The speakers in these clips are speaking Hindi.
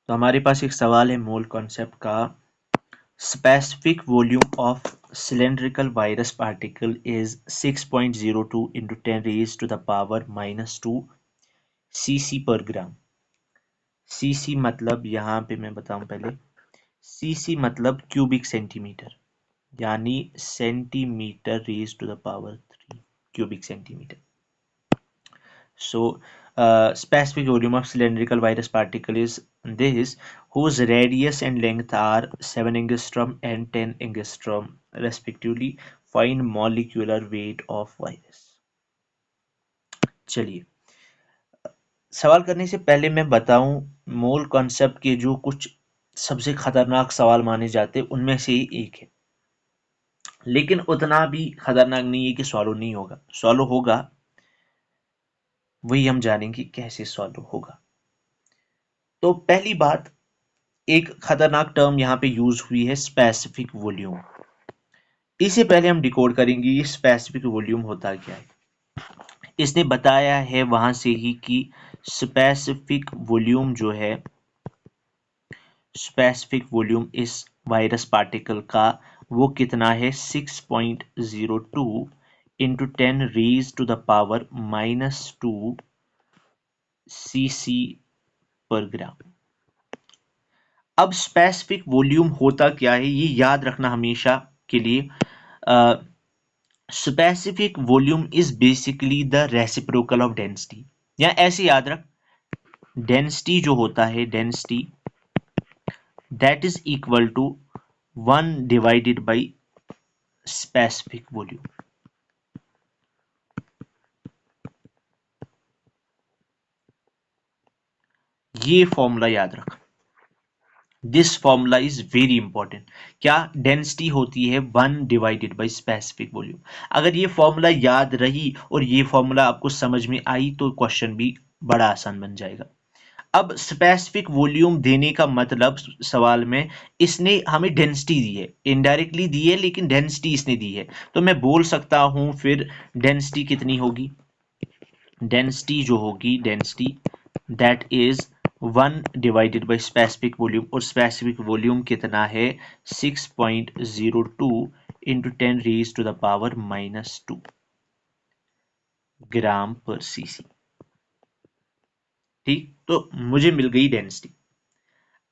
तो हमारे पास एक सवाल है मोल कॉन्सेप्ट का। Specific volume of cylindrical virus particle is 6.02 into 10 raised to the power minus 2 cc per gram। cc मतलब यहाँ पे मैं बताऊं पहले, cc मतलब क्यूबिक सेंटीमीटर, यानी centimetre raise to the power 3 cubic centimetre. So, specific volume of cylindrical virus particle is this, whose radius and length are 7 angstrom and 10 angstrom respectively. Find molecular weight of virus। चलिए, सवाल करने से पहले मैं बताऊं, मोल कॉन्सेप्ट के जो कुछ सबसे खतरनाक सवाल माने जाते हैं उनमें से ही एक है, लेकिन उतना भी खतरनाक नहीं है कि सॉल्व नहीं होगा। सॉल्व होगा, वही हम जानेंगे कैसे सॉल्व होगा। तो पहली बात, एक खतरनाक टर्म यहां पे यूज हुई है, स्पेसिफिक वॉल्यूम। इससे पहले हम डिकोड करेंगे ये स्पेसिफिक वॉल्यूम होता क्या है। इसने बताया है वहां से ही कि स्पेसिफिक वॉल्यूम जो है, स्पेसिफिक वॉल्यूम इस वायरस पार्टिकल का वो कितना है, 6.02 into 10 raise to the power minus 2 cc पर ग्राम। अब स्पेसिफिक वॉल्यूम होता क्या है ये याद रखना हमेशा के लिए। Specific volume is basically the reciprocal of density, या ऐसे याद रख, डेंसिटी जो होता है, density that is equal to 1 divided by specific volume. ये फॉर्मूला याद रख, this formula is very important. क्या डेंसिटी होती है 1 डिवाइडेड बाई स्पेसिफिक वॉल्यूम। अगर ये फॉर्मूला याद रही और ये फॉर्मूला आपको समझ में आई तो क्वेश्चन भी बड़ा आसान बन जाएगा। अब स्पेसिफिक वॉल्यूम देने का मतलब सवाल में, इसने हमें डेंसिटी दी है, इनडायरेक्टली दी है लेकिन डेंसिटी इसने दी है, तो मैं बोल सकता हूं फिर डेंसिटी कितनी होगी। डेंसिटी जो होगी, density that is 1 divided by specific volume, और स्पेसिफिक वॉल्यूम कितना है, 6.02 into 10 raise to the power minus 2 gram per cc. ठीक, तो मुझे मिल गई डेंसिटी।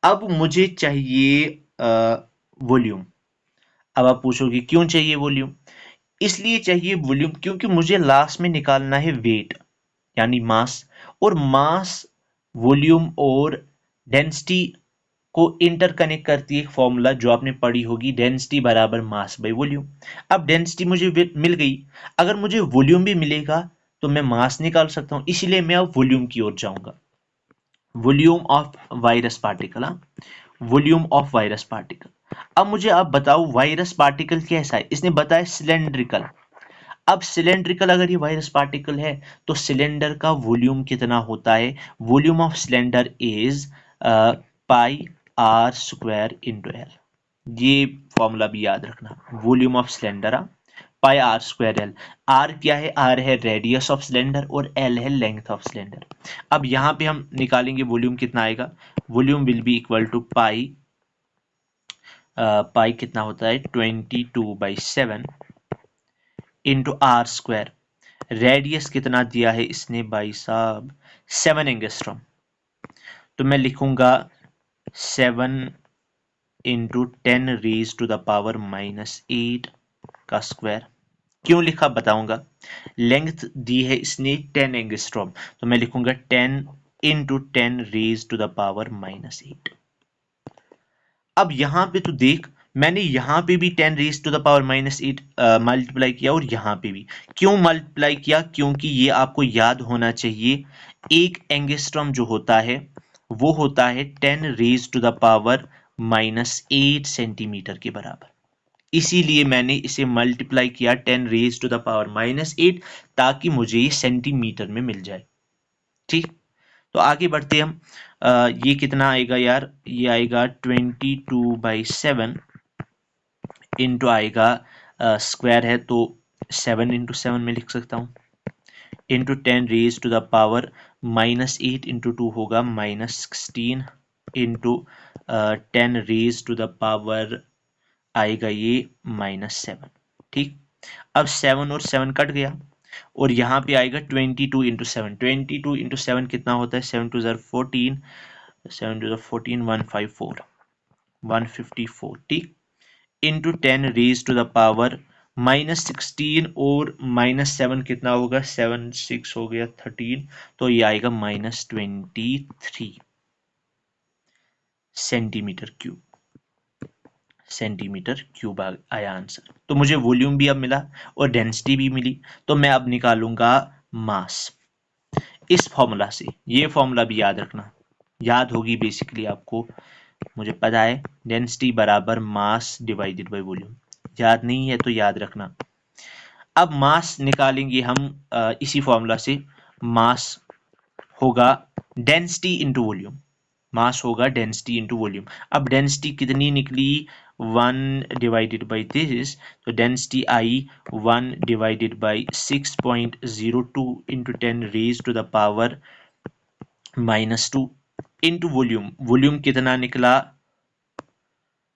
अब मुझे चाहिए वॉल्यूम। अब आप पूछोगे क्यों चाहिए वॉल्यूम। इसलिए चाहिए वॉल्यूम क्योंकि मुझे लास्ट में निकालना है वेट, यानी मास, और मास वॉल्यूम और डेंसिटी को इंटरकनेक्ट करती है एक फॉर्मूला जो आपने पढ़ी होगी, डेंसिटी बराबर मास बाई वॉल्यूम। अब डेंसिटी मुझे मिल गई, अगर मुझे वॉल्यूम भी मिलेगा तो मैं मास निकाल सकता हूं, इसीलिए मैं अब वॉल्यूम की ओर जाऊंगा। Volume of virus particle, volume of virus particle. अब मुझे आप बताओ वायरस पार्टिकल कैसा है। इसने बताया सिलेंड्रिकल। अब सिलेंड्रिकल अगर ये वायरस पार्टिकल है तो सिलेंडर का वॉल्यूम कितना होता है, volume of cylinder is pi r square into L. ये फॉर्मूला भी याद रखना, volume of cylinder pi r square L. R क्या है, आर है रेडियस ऑफ सिलेंडर और एल है लेंथ ऑफ सिलेंडर। अब यहां पे हम निकालेंगे वॉल्यूम कितना आएगा, volume will be equal to pi, pi कितना होता है 22/7 इंटू आर स्क्वायर। रेडियस कितना दिया है इसने भाई साहब, 7 एंगस्ट्रॉम, तो मैं लिखूंगा 7 into 10 raise to the power minus 8 का स्क्वायर। क्यों लिखा बताऊंगा। लेंथ दी है इसने 10 एंगस्ट्रॉम, तो मैं लिखूंगा 10 into 10 raise to the power minus 8। अब यहां पे तो देख, मैंने यहां पे भी 10 raise to the power minus 8 multiply किया, और यहां पे भी क्यों मल्टीप्लाई किया, क्योंकि ये आपको याद होना चाहिए, एक एंगस्ट्रॉम जो होता है वो होता है 10 raise to the power minus 8 centimetre के बराबर। इसीलिए मैंने इसे मल्टीप्लाई किया 10 raise to the power minus 8, ताकि मुझे ये सेंटीमीटर में मिल जाए। ठीक, तो आगे बढ़ते हम। ये कितना आएगा यार, ये आएगा 22/7 इंटू आएगा, स्क्वायर है तो 7 इंटू 7 में लिख सकता हूँ, into 10 raise to the power minus 8 into 2 होगा -16 into 10 raise to the power आएगा ये -7। ठीक, अब 7 और 7 कट गया और यहाँ पे आएगा 22 इंटू 7। 22 इंटू 7 कितना होता है? 7 टू ज़र 14, 7 टू ज़र 14, 154, 154। ठीक, into 10 raise to the power -16 और -7 कितना होगा? 7 6 हो गया 13, तो ये आएगा -23 सेंटीमीटर क्यूब। सेंटीमीटर क्यूब आया आंसर। तो मुझे वॉल्यूम भी अब मिला और डेंसिटी भी मिली। तो मैं अब निकालूंगा मास इस फॉर्मूला से। ये फॉर्मूला भी याद रखना, याद होगी बेसिकली आपको, मुझे पता है। डेंसिटी बराबर मास डिवाइडेड बाय वॉल्यूम। याद नहीं है तो याद रखना। अब मास निकालेंगे हम इसी फॉर्मूला से। मास होगा डेंसिटी इंटू वॉल्यूम। मास होगा डेंसिटी इंटू वॉल्यूम। अब डेंसिटी कितनी निकली? 1 डिवाइडेड बाई दिस, तो डेंसिटी आई 1 divided by 6.02 into 10 raise to the power -2 into volume. Volume कितना निकला?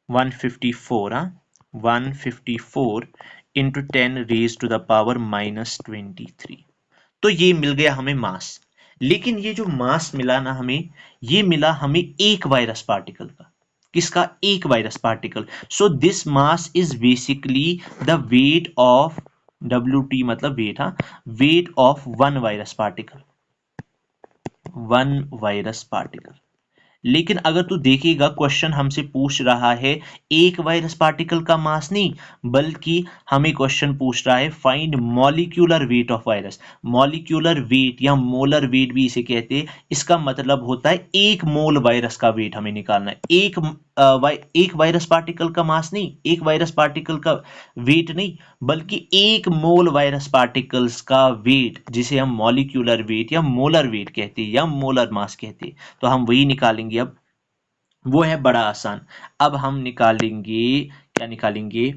154। हाँ, 154 into 10 raise to the power -23। तो ये मिल गया हमें मास। लेकिन ये जो मास मिला ना हमें, ये मिला हमें एक वायरस पार्टिकल का। किसका? एक virus particle. So this mass is basically the weight of, WT मतलब वेट, हाँ, weight of one virus particle. One virus particle. लेकिन अगर तू देखेगा, क्वेश्चन हमसे पूछ रहा है एक वायरस पार्टिकल का मास नहीं, बल्कि हमें क्वेश्चन पूछ रहा है find molecular weight of virus. Molecular wait या मोलर वेट भी इसे कहते हैं। इसका मतलब होता है एक मोल वायरस का वेट हमें निकालना है। एक वायरस पार्टिकल का मास नहीं, एक वायरस पार्टिकल का वेट नहीं, बल्कि एक मोल वायरस पार्टिकल्स का वेट, जिसे हम मॉलिक्यूलर वेट या मोलर वेट कहते हैं या मोलर मास कहते हैं। तो हम वही निकालेंगे अब। वो है बड़ा आसान। अब हम निकालेंगे, क्या निकालेंगे?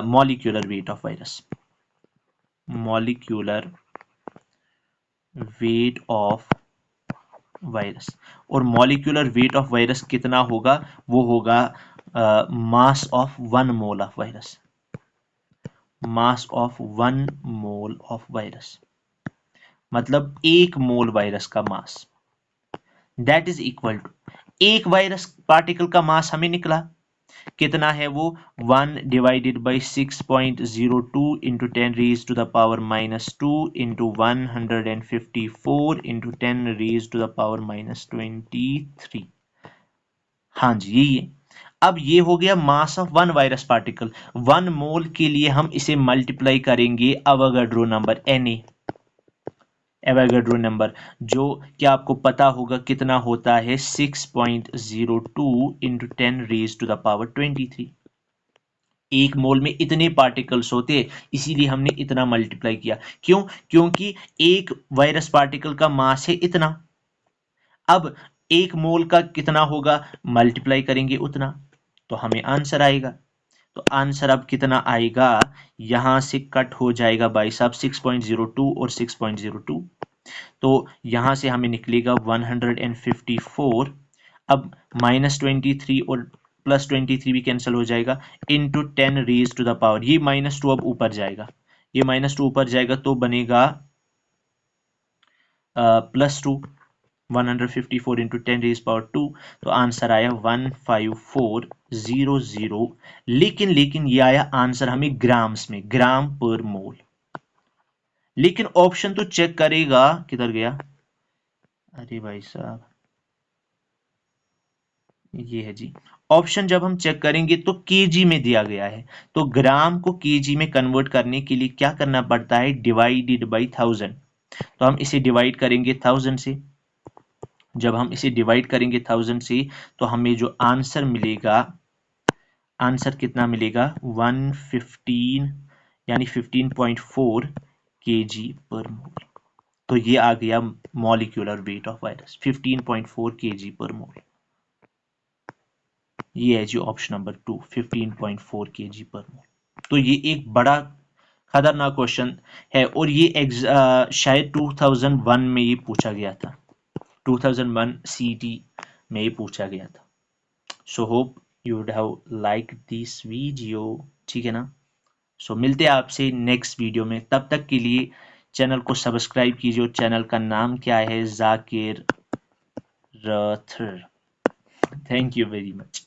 Molecular weight of virus. Molecular weight of virus. और मॉलिक्यूलर वेट ऑफ वायरस कितना होगा? वो होगा mass of 1 mole of virus. Mass of 1 mole of virus मतलब 1 मोल वायरस का mass, that is equal to, एक वायरस पार्टिकल का मास हमें निकला कितना है? वो 1 divided by 6.02 into 10 raise to the power -2 into 154 into 10 raise to the power -23। हाँ जी, यही है। अब ये हो गया mass of one virus particle. 1 mole के लिए हम इसे मल्टीप्लाई करेंगे Avogadro number, Na, Avogadro number, जो क्या आपको पता होगा कितना होता है? 6.02 into 10 raise to the power 23। एक मोल में इतने पार्टिकल्स होते हैं, इसीलिए हमने इतना मल्टीप्लाई किया। क्यों? क्योंकि एक वायरस पार्टिकल का मास है इतना। अब एक मोल का कितना होगा? मल्टीप्लाई करेंगे उतना, तो हमें आंसर आएगा। तो आंसर अब कितना आएगा? यहां से कट हो जाएगा भाई साहब 6.02 और 6.02, तो यहां से हमें निकलेगा 154। अब -23 और +23 भी कैंसिल हो जाएगा, into 10 raise to the power, ये -2 अब ऊपर जाएगा, ये -2 ऊपर जाएगा तो बनेगा +2। 154 इंटू 10 रेज पावर 2, तो आंसर आया 15400। लेकिन ये आया आंसर हमें ग्राम्स में, ग्राम पर मोल। लेकिन ऑप्शन तो चेक करेगा, किधर गया? अरे भाई साहब, ये है जी। ऑप्शन जब हम चेक करेंगे तो केजी में दिया गया है, तो ग्राम को केजी में कन्वर्ट करने के लिए क्या करना पड़ता है? Divided by 1000। तो हम इसे डिवाइड करेंगे 1000 से। जब हम इसे डिवाइड करेंगे 1000 से, तो हमें जो आंसर मिलेगा, आंसर कितना मिलेगा? 115 यानी 15.4 kg पर मोल। तो ये आ गया molecular weight of virus, 15.4 kg पर मोल। ये है जी ऑप्शन नंबर 2, 15.4 kg पर मोल। तो ये एक बड़ा खतरनाक क्वेश्चन है, और ये शायद 2001 में ये पूछा गया था। 2001 CT में ही पूछा गया था। So hope you would have like this video, ठीक है ना। सो मिलते हैं आपसे नेक्स्ट वीडियो में, तब तक के लिए चैनल को सब्सक्राइब कीजिए। चैनल का नाम क्या है? Zakir rather. Thank you very much.